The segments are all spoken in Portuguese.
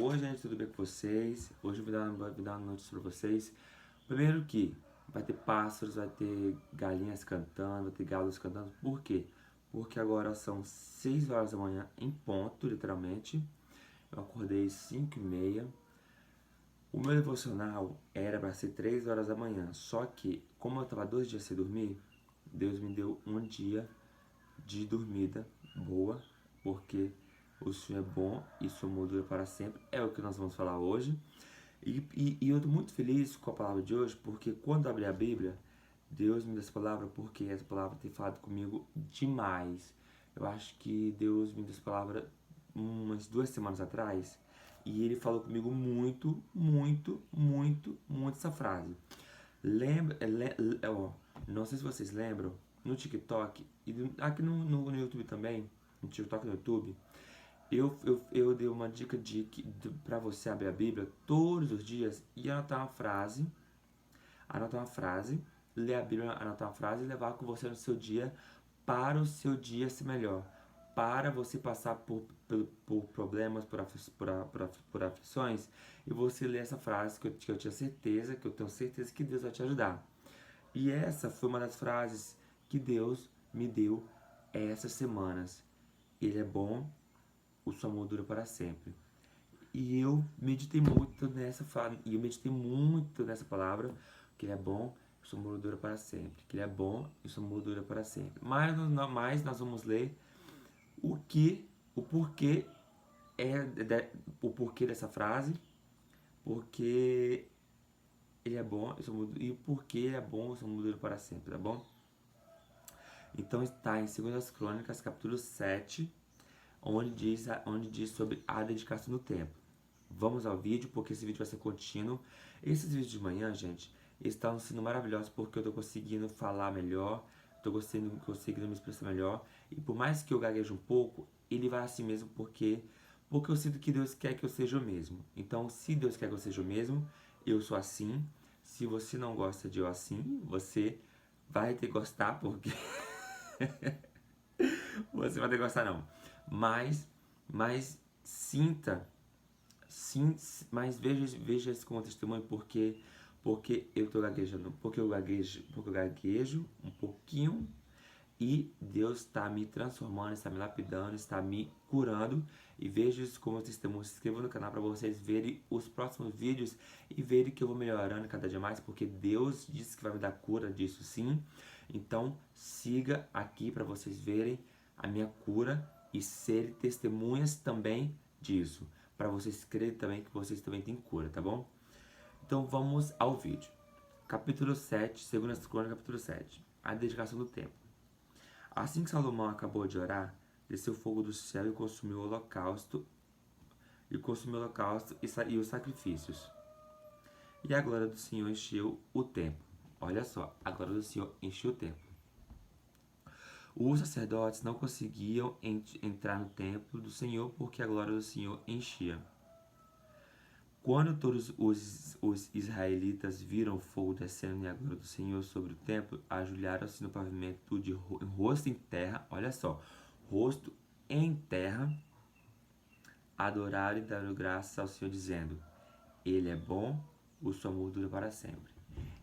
Oi gente, tudo bem com vocês? Hoje eu vou dar uma notícia pra vocês. Primeiro que vai ter pássaros, vai ter galinhas cantando, vai ter galos cantando. Por quê? Porque agora são 6 horas da manhã em ponto, literalmente. Eu acordei 5h30. O meu devocional era para ser 3 horas da manhã. Só que, como eu tava 2 dias sem dormir, Deus me deu um dia de dormida boa, porque o Senhor é bom e sua mão dura para sempre. É o que nós vamos falar hoje. E eu estou muito feliz com a palavra de hoje, porque quando eu abri a Bíblia, Deus me deu essa palavra, porque essa palavra tem falado comigo demais. Eu acho que Deus me deu essa palavra umas 2 semanas atrás, e Ele falou comigo muito, muito, muito, muito essa frase. Lembra, ó, não sei se vocês lembram, no TikTok, e aqui no YouTube também, no TikTok e no YouTube, eu dei uma dica pra você abrir a Bíblia todos os dias e anotar uma frase, ler a Bíblia, anotar uma frase e levar com você no seu dia para o seu dia ser melhor. Para você passar por problemas, por aflições, e você ler essa frase que eu tenho certeza que Deus vai te ajudar. E essa foi uma das frases que Deus me deu essas semanas. Ele é bom, o seu amor dura para sempre. E eu meditei muito nessa palavra, que ele é bom, o seu amor dura para sempre. Que ele é bom e o seu amor dura para sempre. Mas nós vamos ler o porquê o porquê dessa frase, porque ele é bom e o porquê ele é bom, o seu amor dura para sempre, tá bom? Então está em 2 Crônicas, capítulo 7, onde diz sobre a dedicação do tempo. Vamos ao vídeo, porque esse vídeo vai ser contínuo. Esses vídeos de manhã, gente, estão sendo maravilhosos porque eu tô conseguindo falar melhor, tô conseguindo me expressar melhor. E por mais que eu gagueje um pouco, ele vai assim mesmo porque eu sinto que Deus quer que eu seja o mesmo. Então, se Deus quer que eu seja o mesmo, eu sou assim. Se você não gosta de eu assim, você vai ter que gostar, porque você vai ter que gostar não. Mas sinta, sim, mas veja isso como testemunho, porque eu tô gaguejando, porque eu gaguejo um pouquinho e Deus está me transformando, está me lapidando, está me curando. E veja isso como testemunho. Se inscreva no canal para vocês verem os próximos vídeos e verem que eu vou melhorando cada dia mais, porque Deus disse que vai me dar cura disso sim. Então siga aqui para vocês verem a minha cura e serem testemunhas também disso, para vocês crerem também que vocês também têm cura, tá bom? Então vamos ao vídeo. Capítulo 7, 2 Crônicas, capítulo 7. A dedicação do tempo. Assim que Salomão acabou de orar, desceu fogo do céu e consumiu o holocausto e os sacrifícios. E a glória do Senhor encheu o templo. Olha só, a glória do Senhor encheu o templo. Os sacerdotes não conseguiam entrar no templo do Senhor porque a glória do Senhor enchia. Quando todos os israelitas viram o fogo descendo e a glória do Senhor sobre o templo, ajoelharam-se no pavimento de rosto em terra, olha só, rosto em terra, adoraram e deram graças ao Senhor, dizendo: Ele é bom, o seu amor dura para sempre.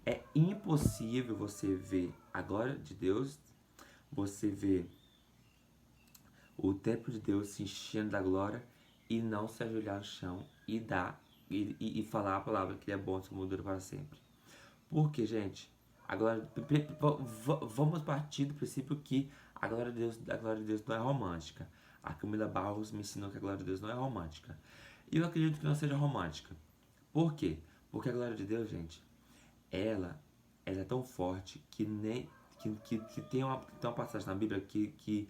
É impossível você ver a glória de Deus, você ver o templo de Deus se enchendo da glória e não se ajoelhar no chão e falar a palavra que ele é bom, seu amor dura para sempre. Porque, gente, vamos partir do princípio que a glória de Deus não é romântica. A Camila Barros me ensinou que a glória de Deus não é romântica. E eu acredito que não seja romântica. Por quê? Porque a glória de Deus, gente, ela é tão forte que nem que tem uma passagem na Bíblia que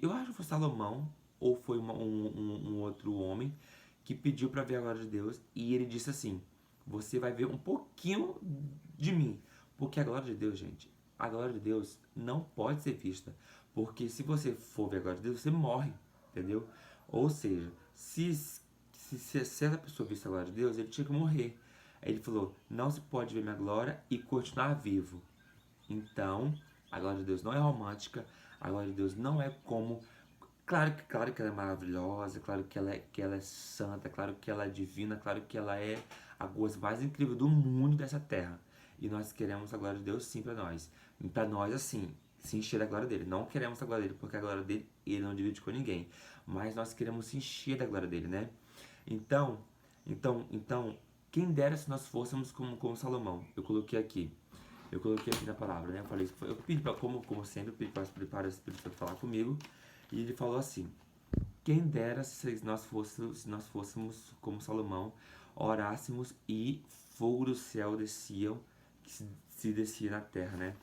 eu acho que foi Salomão ou foi um outro homem que pediu para ver a glória de Deus e ele disse assim: você vai ver um pouquinho de mim, porque a glória de Deus, gente, a glória de Deus não pode ser vista, porque se você for ver a glória de Deus, você morre, entendeu? Ou seja, se essa pessoa visse a glória de Deus, ele tinha que morrer. Aí ele falou: não se pode ver minha glória e continuar vivo. Então, a glória de Deus não é romântica, a glória de Deus não é como Claro que ela é maravilhosa, claro que ela é santa, claro que ela é divina, claro que ela é a coisa mais incrível do mundo dessa terra. E nós queremos a glória de Deus sim pra nós. Pra nós, assim, se encher da glória dele. Não queremos a glória dele, porque a glória dele ele não divide com ninguém. Mas nós queremos se encher da glória dele, né? Então, então, quem dera se nós fôssemos como Salomão. Eu coloquei aqui na palavra, né? Eu falei, eu pedi para, como sempre, eu pedi para o Espírito Santo falar comigo. E ele falou assim: quem dera se nós fôssemos como Salomão, orássemos e fogo do céu se descia na terra, né?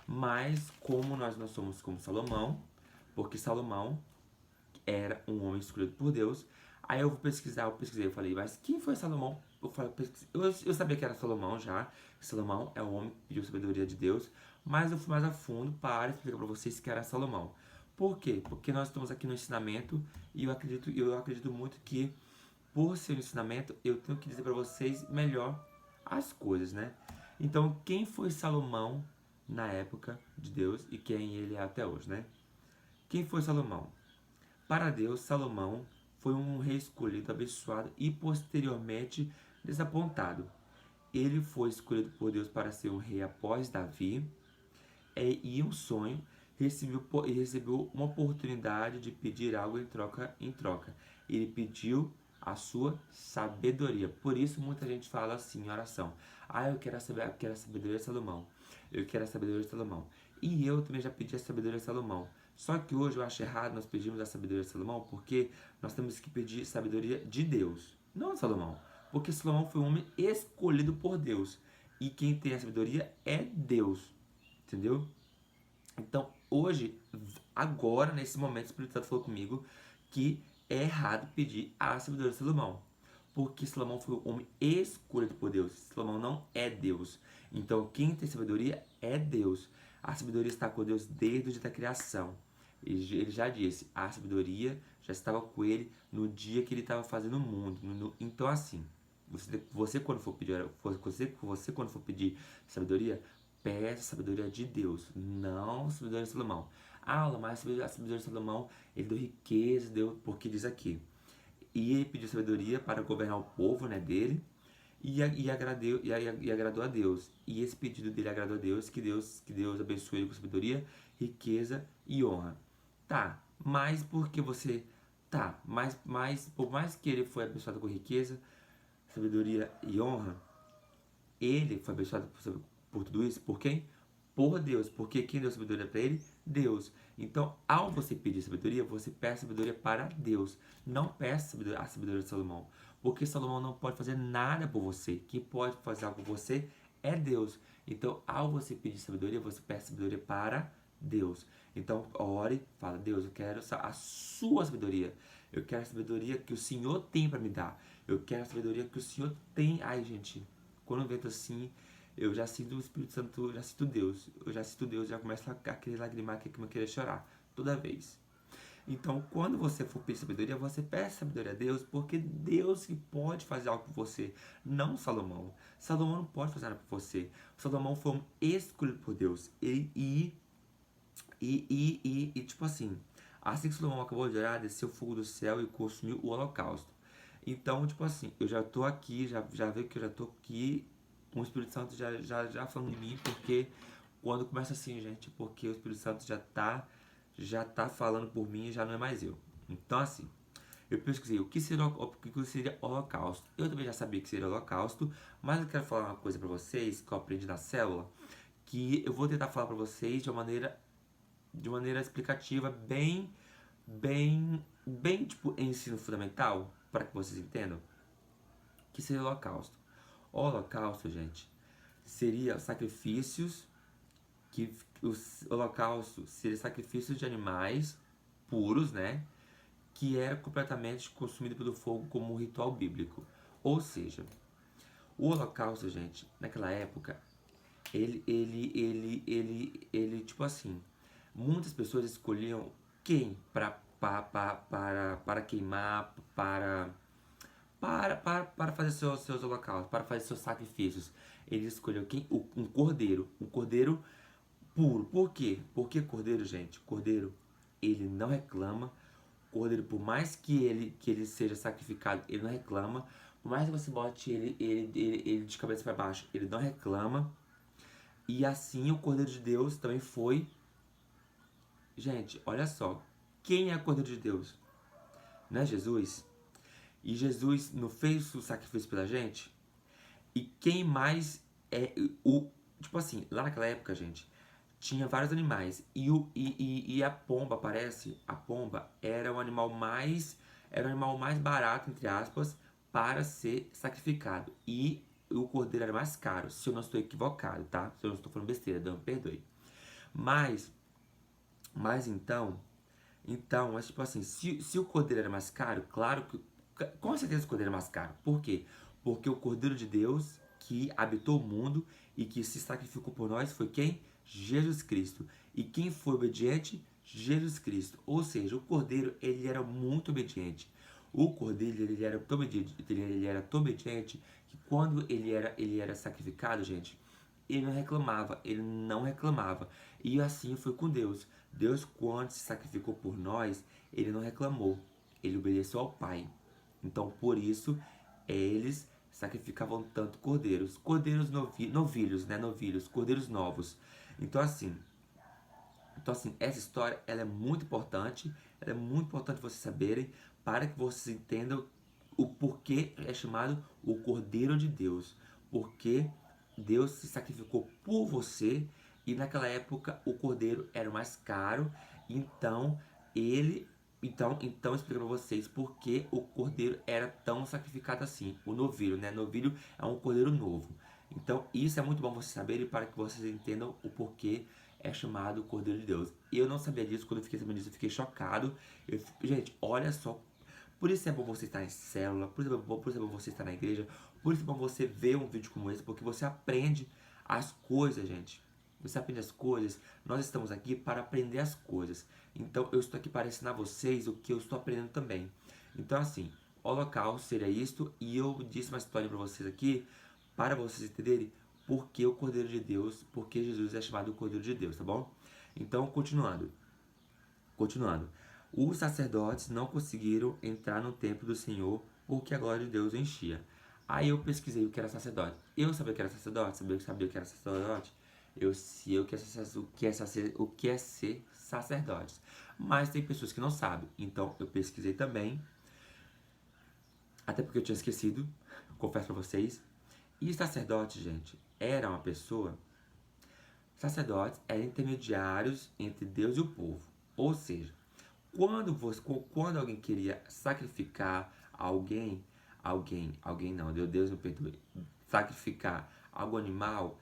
Mas como nós não somos como Salomão, porque Salomão era um homem escolhido por Deus. Aí eu eu pesquisei, eu falei, mas quem foi Salomão? Eu sabia que era Salomão já, que Salomão é o homem que pediu sabedoria de Deus, mas eu fui mais a fundo para explicar para vocês que era Salomão. Por quê? Porque nós estamos aqui no ensinamento e eu acredito muito que por ser um ensinamento eu tenho que dizer para vocês melhor as coisas, né? Então, quem foi Salomão na época de Deus e quem ele é até hoje, né? Quem foi Salomão? Para Deus, Salomão foi um rei escolhido, abençoado e posteriormente desapontado. Ele foi escolhido por Deus para ser um rei após Davi e um sonho recebeu uma oportunidade de pedir algo em troca. Ele pediu a sua sabedoria. Por isso muita gente fala assim em oração: "Ah, eu quero a sabedoria de Salomão. Eu quero a sabedoria de Salomão." E eu também já pedi a sabedoria de Salomão. Só que hoje eu acho errado nós pedirmos a sabedoria de Salomão, porque nós temos que pedir sabedoria de Deus, não de Salomão. Porque Salomão foi um homem escolhido por Deus. E quem tem a sabedoria é Deus. Entendeu? Então, hoje, agora, nesse momento, o Espírito Santo falou comigo que é errado pedir a sabedoria de Salomão. Porque Salomão foi o homem escolhido por Deus. Salomão não é Deus. Então, quem tem sabedoria é Deus. A sabedoria está com Deus desde o dia da criação. Ele já disse, a sabedoria já estava com ele no dia que ele estava fazendo o mundo. Então, assim, você quando for pedir, você quando for pedir sabedoria, peça a sabedoria de Deus, não a sabedoria de Salomão. Ah, mas a sabedoria de Salomão, ele deu riqueza, porque diz aqui. E ele pediu sabedoria para governar o povo, né, dele, e agradou a Deus. E esse pedido dele agradou a Deus, que Deus abençoe ele com sabedoria, riqueza e honra. Tá, mas porque você... Tá, mas por mais que ele foi abençoado com riqueza, sabedoria e honra, ele foi abençoado por tudo isso. Por quem? Por Deus. Porque quem deu sabedoria para ele? Deus. Então, ao você pedir sabedoria, você peça sabedoria para Deus. Não peça a sabedoria de Salomão. Porque Salomão não pode fazer nada por você. Quem pode fazer algo por você é Deus. Então, ao você pedir sabedoria, você peça sabedoria para Deus. Então, ore, fala: Deus, eu quero a sua sabedoria. Eu quero a sabedoria que o Senhor tem para me dar. Eu quero a sabedoria que o Senhor tem. Ai, gente, quando eu vento assim, eu já sinto o Espírito Santo, já sinto Deus. Eu já sinto Deus, já começo a querer lagrimar, a querer chorar. Toda vez. Então, quando você for pedir sabedoria, você peça sabedoria a Deus, porque Deus que pode fazer algo por você, não Salomão. Salomão não pode fazer nada por você. Salomão foi um escolhido por Deus. Tipo assim que Salomão acabou de orar, desceu o fogo do céu e consumiu o holocausto. Então, tipo assim, eu já tô aqui, já veio que eu já tô aqui com o Espírito Santo já falando de mim, porque quando começa assim, gente, porque o Espírito Santo já tá falando por mim e já não é mais eu. Então, assim, eu pesquisei o que seria holocausto. Eu também já sabia que seria holocausto, mas eu quero falar uma coisa pra vocês que eu aprendi na célula, que eu vou tentar falar pra vocês de maneira explicativa, bem, tipo, ensino fundamental, para que vocês entendam, que seria o holocausto. O holocausto, gente, seria sacrifícios, que os holocaustos seria sacrifícios de animais puros, né, que era completamente consumido pelo fogo como um ritual bíblico. Ou seja, o holocausto, gente, naquela época, tipo assim, muitas pessoas escolhiam quem para queimar, para fazer seus holocaustos, para fazer seus sacrifícios. Eles escolheram quem? Um cordeiro puro. Por quê? Porque cordeiro, gente, cordeiro, ele não reclama, cordeiro, por mais que ele seja sacrificado, ele não reclama. Por mais que você bote ele de cabeça para baixo, ele não reclama. E assim o Cordeiro de Deus também foi. Gente, olha só. Quem é o Cordeiro de Deus? Não é Jesus? E Jesus não fez o sacrifício pela gente? E quem mais é o. Tipo assim, lá naquela época, gente, tinha vários animais. E a pomba, parece, a pomba era o animal mais. Era o animal mais barato, entre aspas, para ser sacrificado. E o cordeiro era mais caro, se eu não estou equivocado, tá? Se eu não estou falando besteira, não me perdoe. Mas, mas tipo assim, se o cordeiro era mais caro, claro que, com certeza o cordeiro é mais caro. Por quê? Porque o Cordeiro de Deus, que habitou o mundo e que se sacrificou por nós, foi quem? Jesus Cristo. E quem foi obediente? Jesus Cristo. Ou seja, o cordeiro, ele era muito obediente. O cordeiro, ele era tão obediente que quando ele era sacrificado, gente, ele não reclamava. E assim foi com Deus. Deus, quando se sacrificou por nós, ele não reclamou, ele obedeceu ao Pai. Então, por isso, eles sacrificavam tanto cordeiros. Cordeiros novilhos, né? Novilhos, cordeiros novos. Então, assim, essa história, ela é muito importante. Ela é muito importante vocês saberem, para que vocês entendam o porquê é chamado o Cordeiro de Deus. Porque Deus se sacrificou por você, e naquela época o cordeiro era o mais caro. Então, então explica pra vocês por que o cordeiro era tão sacrificado assim. O novilho, né? Novilho é um cordeiro novo. Então, isso é muito bom vocês saberem, para que vocês entendam o porquê é chamado Cordeiro de Deus. Eu não sabia disso. Quando eu fiquei sabendo disso, eu fiquei chocado. Gente, olha só. Por isso é bom você estar em célula, por isso é bom você estar na igreja, por isso é bom você ver um vídeo como esse, porque você aprende as coisas, gente. Você aprende as coisas. Nós estamos aqui para aprender as coisas. Então eu estou aqui para ensinar vocês o que eu estou aprendendo também. Então assim, o local seria isto, e eu disse uma história para vocês aqui, para vocês entenderem por que o Cordeiro de Deus, porque Jesus é chamado o Cordeiro de Deus, tá bom? Então, continuando. Os sacerdotes não conseguiram entrar no templo do Senhor porque a glória de Deus o enchia. Aí eu pesquisei o que era sacerdote. Eu sabia o que era sacerdote? Sabia o que era sacerdote? Eu sei o que é ser sacerdote. Mas tem pessoas que não sabem. Então eu pesquisei também. Até porque eu tinha esquecido, confesso pra vocês. E sacerdote, gente, era uma pessoa. Sacerdotes eram intermediários entre Deus e o povo. Ou seja, quando alguém queria sacrificar alguém não, Deus me perdoe, sacrificar algum animal,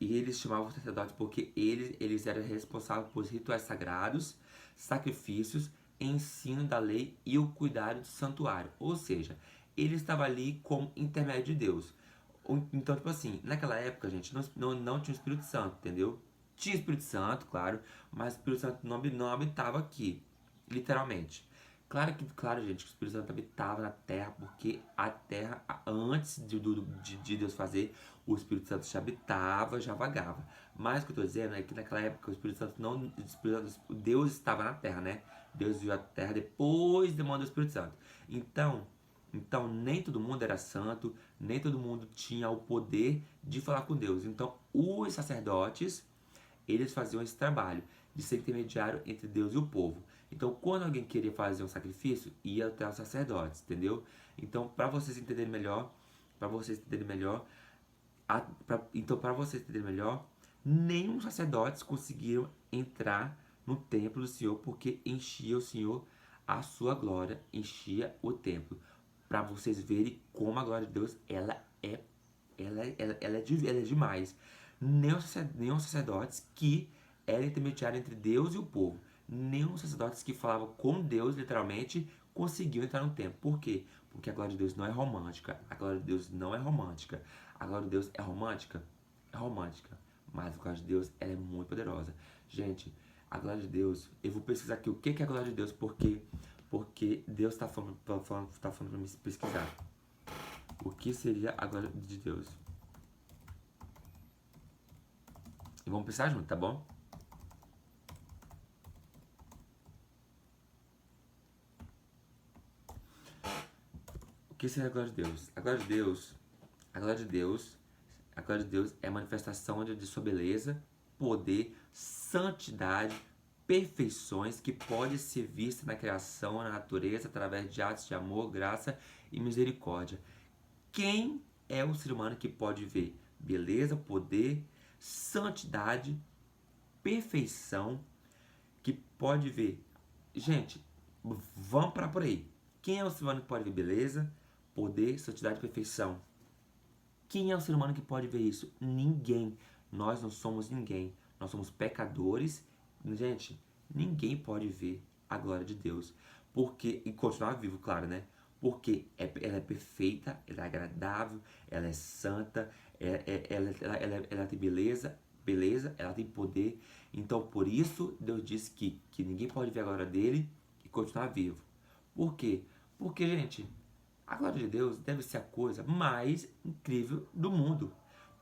e eles chamavam sacerdotes porque eles eram responsáveis por rituais sagrados, sacrifícios, ensino da lei e o cuidado do santuário. Ou seja, ele estava ali como intermédio de Deus. Então, tipo assim, naquela época, gente, não tinha o Espírito Santo, entendeu? Tinha o Espírito Santo, claro, mas o Espírito Santo não habitava aqui, literalmente. Claro, gente, que o Espírito Santo habitava na terra, porque a terra, antes de Deus fazer, o Espírito Santo já habitava, já vagava. Mas o que eu estou dizendo é que naquela época o Espírito Santo não. Deus estava na terra, né? Deus viu a terra depois de mandar o Espírito Santo. Então, nem todo mundo era santo, nem todo mundo tinha o poder de falar com Deus. Então, os sacerdotes, eles faziam esse trabalho de ser intermediário entre Deus e o povo. Então, quando alguém queria fazer um sacrifício, ia até os sacerdotes, entendeu? Então, para vocês entenderem melhor, para vocês entenderem melhor, nenhum sacerdotes conseguiram entrar no templo do Senhor, porque enchia o Senhor a sua glória, enchia o templo. Para vocês verem como a glória de Deus, ela é demais. Nenhum sacerdotes que era intermediário entre Deus e o povo, nenhum sacerdotes que falava com Deus, literalmente, conseguiu entrar no templo. Por quê? Porque a glória de Deus não é romântica. A glória de Deus não é romântica. A glória de Deus é romântica? É romântica. Mas a glória de Deus, ela é muito poderosa. Gente, a glória de Deus, eu vou pesquisar aqui o que é a glória de Deus, porque Deus está falando para me pesquisar. O que seria a glória de Deus? E vamos pensar junto, tá bom? que seria a glória de Deus? A glória de Deus, a glória de Deus, a glória de Deus é a manifestação de sua beleza, poder, santidade, perfeições que pode ser vista na criação, na natureza, através de atos de amor, graça e misericórdia. Quem é o ser humano que pode ver beleza, poder, santidade, perfeição, que pode ver? Gente, vamos para por aí. Quem é o ser humano que pode ver beleza, poder, santidade e perfeição? Quem é o ser humano que pode ver isso? Ninguém. Nós não somos ninguém. Nós somos pecadores. Gente, ninguém pode ver a glória de Deus. Porque, e continuar vivo, claro, né? Porque ela é perfeita, ela é agradável, ela é santa, ela tem beleza, ela tem poder. Então, por isso, Deus disse que ninguém pode ver a glória dele e continuar vivo. Por quê? Porque, gente, a glória de Deus deve ser a coisa mais incrível do mundo.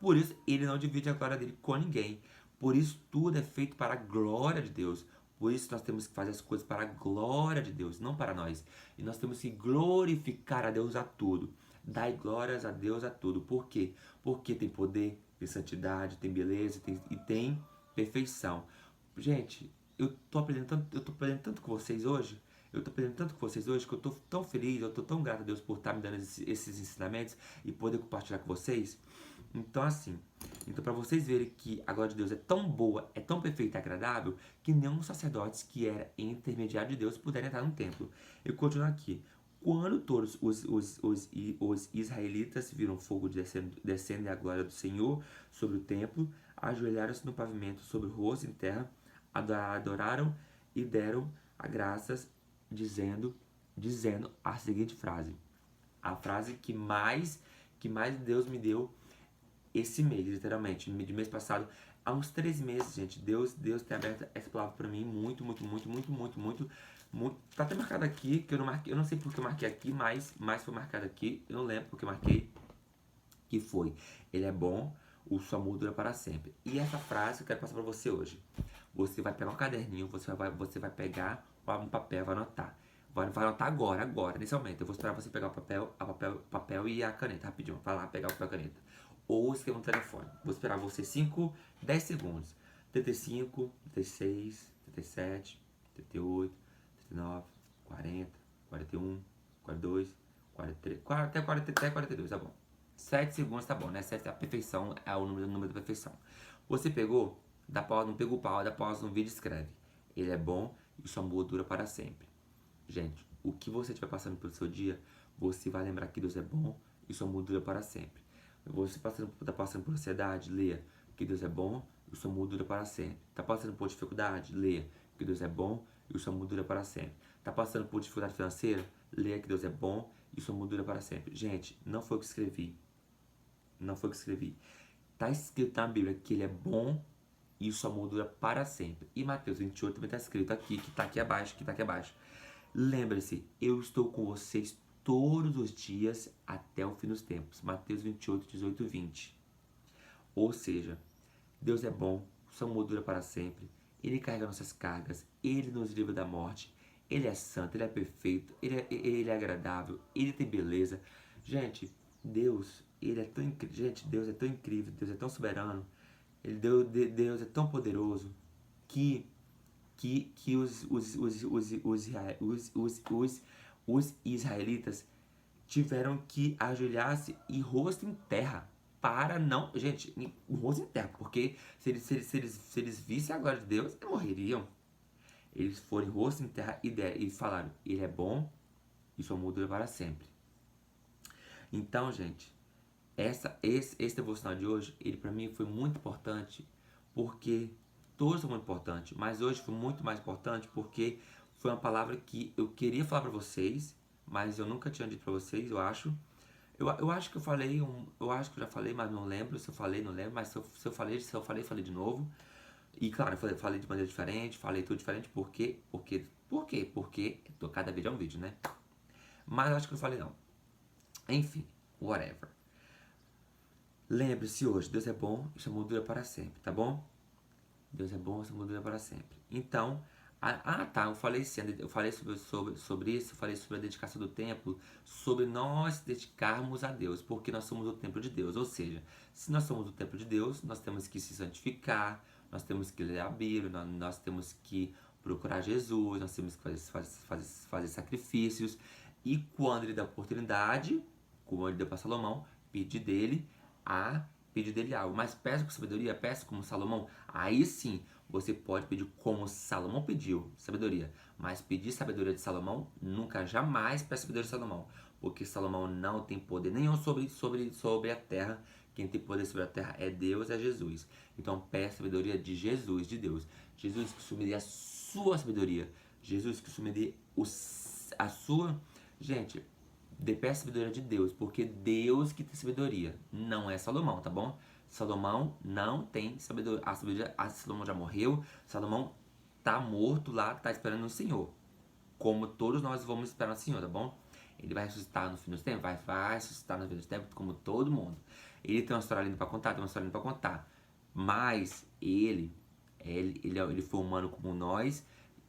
Por isso, ele não divide a glória dele com ninguém. Por isso, tudo é feito para a glória de Deus. Por isso, nós temos que fazer as coisas para a glória de Deus, não para nós. E nós temos que glorificar a Deus a tudo. Dai glórias a Deus a tudo. Por quê? Porque tem poder, tem santidade, tem beleza e tem perfeição. Gente, eu tô aprendendo tanto com vocês hoje. Eu tô aprendendo tanto com vocês hoje que eu tô tão feliz, eu tô tão grato a Deus por estar me dando esses ensinamentos e poder compartilhar com vocês. Então, assim, para vocês verem que a glória de Deus é tão boa, é tão perfeita e agradável, que nenhum sacerdote que era intermediário de Deus puderam entrar no templo. Eu continuo aqui. Quando todos os israelitas viram fogo descendo e a glória do Senhor sobre o templo, ajoelharam-se no pavimento sobre o rosto em terra, adoraram e deram a graças, dizendo a seguinte frase. A frase que mais Deus me deu esse mês, literalmente, de mês passado, há uns 3 meses, gente. Deus tem aberto essa palavra pra mim muito. Tá até marcado aqui, que eu não marquei, eu não sei porque eu marquei aqui, mas foi marcado aqui, eu não lembro porque eu marquei, que foi: ele é bom, o seu amor dura para sempre. E essa frase eu quero passar pra você hoje. Você vai pegar um caderninho, você vai pegar um papel, vai anotar. Vai anotar agora, nesse momento. Eu vou esperar você pegar o papel e a caneta, rapidinho. Vai lá pegar o papel e a caneta. Ou escreva no telefone. Vou esperar você 5, 10 segundos. 35, 36, 37, 38, 39, 40, 41, 42, 43, até 42, tá bom. 7 segundos tá bom, né? 7 é a perfeição, é o número da perfeição. Você pegou? Dá pausa, não pegou pau, dá pausa no vídeo e escreve. Ele é bom e sua amor dura para sempre. Gente, o que você estiver passando pelo seu dia, você vai lembrar que Deus é bom e sua amor dura para sempre. Você está passando por ansiedade, leia que Deus é bom e o seu amor dura para sempre. Está passando por dificuldade, leia que Deus é bom e o seu amor dura para sempre. Está passando por dificuldade financeira, leia que Deus é bom e o seu amor dura para sempre. Gente, não foi o que escrevi. Não foi o que escrevi. Está escrito na Bíblia que ele é bom e o seu amor dura para sempre. E Mateus 28 também está escrito aqui, que está aqui abaixo, Lembre-se, eu estou com vocês todos os dias até o fim dos tempos. Mateus 28, 18, 20. Ou seja, Deus é bom, seu amor dura para sempre. Ele carrega nossas cargas, ele nos livra da morte. Ele é santo, ele é perfeito, ele é agradável, ele tem beleza. Gente, Deus, ele é tão incrível. Gente, Deus é tão incrível, Deus é tão soberano. Deus é tão poderoso que os israelitas tiveram que ajoelhar-se e rosto em terra para não... Gente, o rosto em terra, porque se eles vissem a glória de Deus, eles morreriam. Eles foram rosto em terra e falaram: ele é bom e sua amor dura para sempre. Então, gente, esse devocional de hoje, ele para mim foi muito importante, porque todos são muito importantes, mas hoje foi muito mais importante porque foi uma palavra que eu queria falar para vocês, mas eu nunca tinha dito para vocês, eu acho. Eu acho que eu falei, eu acho que eu já falei, mas não lembro. Se eu falei, não lembro, mas se eu falei, falei de novo. E claro, eu falei de maneira diferente, falei tudo diferente, por quê? Porque cada vídeo é um vídeo, né? Mas eu acho que eu falei não. Enfim, whatever. Lembre-se hoje, Deus é bom e sua mão dura para sempre, tá bom? Deus é bom e sua mão dura para sempre. Então, Tá, eu falei sobre isso, eu falei sobre a dedicação do templo, sobre nós dedicarmos a Deus, porque nós somos o templo de Deus. Ou seja, se nós somos o templo de Deus, nós temos que se santificar, nós temos que ler a Bíblia, nós temos que procurar Jesus, nós temos que fazer sacrifícios. E quando ele dá oportunidade, como ele deu para Salomão, pedir dele algo. Mas peça com sabedoria, peça como Salomão. Aí sim, você pode pedir como Salomão pediu, sabedoria. Mas pedir sabedoria de Salomão, nunca, jamais peça sabedoria de Salomão. Porque Salomão não tem poder nenhum sobre a terra. Quem tem poder sobre a terra é Deus, é Jesus. Então peça sabedoria de Jesus, de Deus. Jesus que sumiria a sua sabedoria. Jesus que sumiria a sua... Gente, peça sabedoria de Deus, porque Deus que tem sabedoria, não é Salomão, tá bom? Salomão não tem sabedoria. Salomão já morreu, Salomão tá morto lá, tá esperando o Senhor. Como todos nós vamos esperar no Senhor, tá bom? Ele vai ressuscitar no fim dos tempos? Vai ressuscitar no fim dos tempos, como todo mundo. Ele tem uma história linda pra contar, tem uma história linda pra contar. Mas ele foi humano como nós,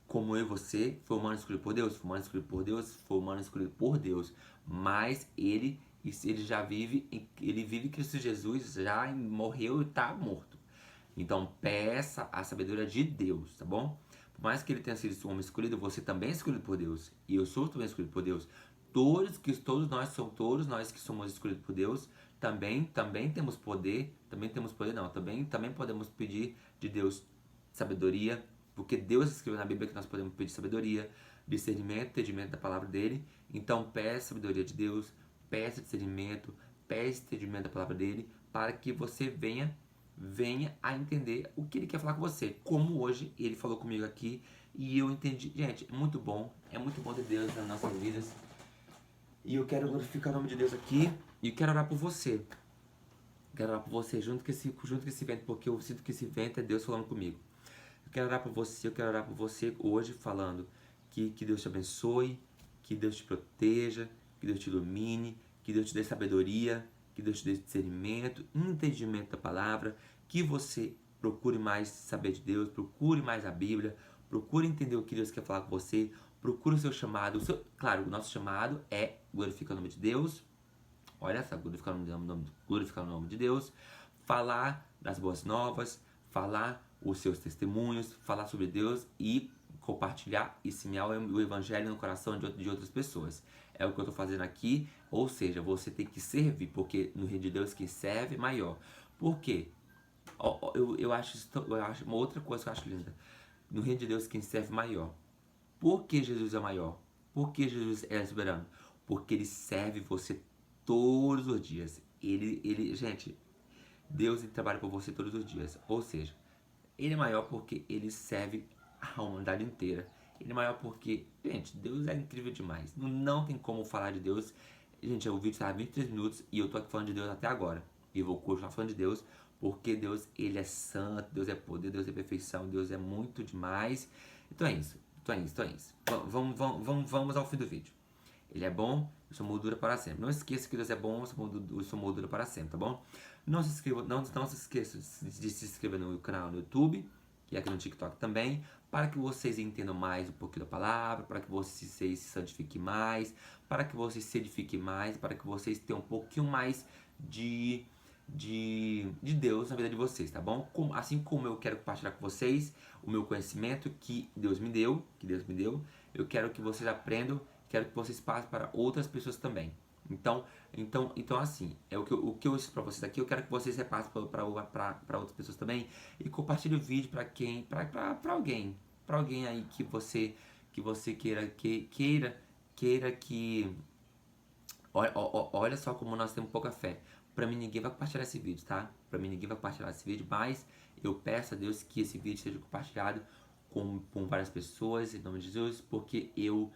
como eu e você, foi humano escolhido por Deus, foi humano escolhido por Deus, foi humano escolhido por Deus. Mas ele já vive, ele vive em Cristo Jesus, já morreu e está morto. Então peça a sabedoria de Deus, tá bom? Por mais que ele tenha sido um homem escolhido, você também é escolhido por Deus. E eu sou também escolhido por Deus. Todos nós que somos escolhidos por Deus, também temos poder, também podemos pedir de Deus sabedoria, porque Deus escreveu na Bíblia que nós podemos pedir sabedoria, discernimento, entendimento da palavra dele. Então peça sabedoria de Deus, peça discernimento, peça entendimento da palavra dele, para que você venha a entender o que ele quer falar com você. Como hoje ele falou comigo aqui e eu entendi. Gente, é muito bom ter Deus nas nossas vidas. E eu quero glorificar o nome de Deus aqui e eu quero orar por você. Quero orar por você junto com esse vento, porque eu sinto que esse vento é Deus falando comigo. Eu quero orar por você hoje falando que Deus te abençoe, que Deus te proteja, que Deus te ilumine, que Deus te dê sabedoria, que Deus te dê discernimento, entendimento da palavra, que você procure mais saber de Deus, procure mais a Bíblia, procure entender o que Deus quer falar com você, procure o seu chamado. Claro, o nosso chamado é glorificar o nome de Deus. Olha só, glorificar o nome de Deus, falar das boas novas, falar os seus testemunhos, falar sobre Deus e compartilhar e semear o evangelho no coração de outras pessoas. É o que eu estou fazendo aqui, ou seja, você tem que servir, porque no reino de Deus quem serve é maior. Por quê? Eu acho uma outra coisa que eu acho linda. No reino de Deus quem serve é maior. Por que Jesus é maior? Por que Jesus é soberano? Porque ele serve você todos os dias. Gente, Deus trabalha por você todos os dias. Ou seja, ele é maior porque ele serve a humanidade inteira. Ele é maior porque, gente, Deus é incrível demais. Não tem como falar de Deus. Gente, o vídeo está 23 minutos e eu tô aqui falando de Deus até agora. E eu vou continuar falando de Deus porque Deus, ele é santo, Deus é poder, Deus é perfeição, Deus é muito demais. Então é isso. Vamos ao fim do vídeo. Ele é bom, sua moldura para sempre. Não esqueça que Deus é bom, sua moldura para sempre, tá bom? Não se esqueça de se inscrever no canal no YouTube e aqui no TikTok também, para que vocês entendam mais um pouquinho da palavra, para que vocês se santifiquem mais, para que vocês se edifiquem mais, para que vocês tenham um pouquinho mais de Deus na vida de vocês, tá bom? Assim como eu quero compartilhar com vocês o meu conhecimento que Deus me deu, eu quero que vocês aprendam, quero que vocês passem para outras pessoas também. Então assim, é o que eu ensino para vocês aqui, eu quero que vocês repassem para outras pessoas também e compartilhe o vídeo para alguém aí que você queira que olha só como nós temos pouca fé. Pra mim ninguém vai compartilhar esse vídeo, tá? Pra mim ninguém vai compartilhar esse vídeo, mas eu peço a Deus que esse vídeo seja compartilhado com várias pessoas, em nome de Jesus, porque eu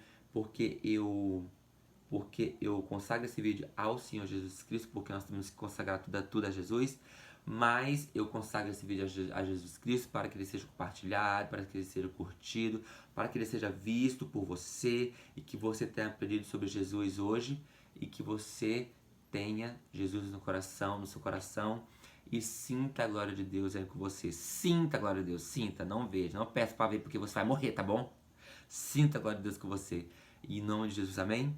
consagro esse vídeo ao Senhor Jesus Cristo, porque nós temos que consagrar tudo a Jesus, mas eu consagro esse vídeo a Jesus Cristo para que ele seja compartilhado, para que ele seja curtido, para que ele seja visto por você e que você tenha aprendido sobre Jesus hoje e que você tenha Jesus no seu coração e sinta a glória de Deus aí com você. Sinta a glória de Deus, sinta, não veja, não peça para ver porque você vai morrer, tá bom? Sinta a glória de Deus com você. E em nome de Jesus, amém?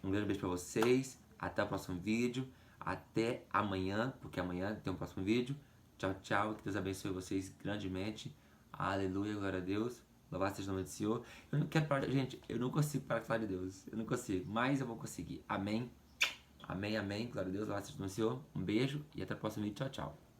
Um grande beijo para vocês, até o próximo vídeo, até amanhã, porque amanhã tem um próximo vídeo. Tchau, tchau, que Deus abençoe vocês grandemente. Aleluia, glória a Deus. Louvado seja o nome do Senhor. Eu não quero parar, gente, eu não consigo parar de falar de Deus. Eu não consigo, mas eu vou conseguir. Amém. Amém, amém. Glória a Deus, louvado seja o nome do Senhor. Um beijo e até o próximo vídeo. Tchau, tchau.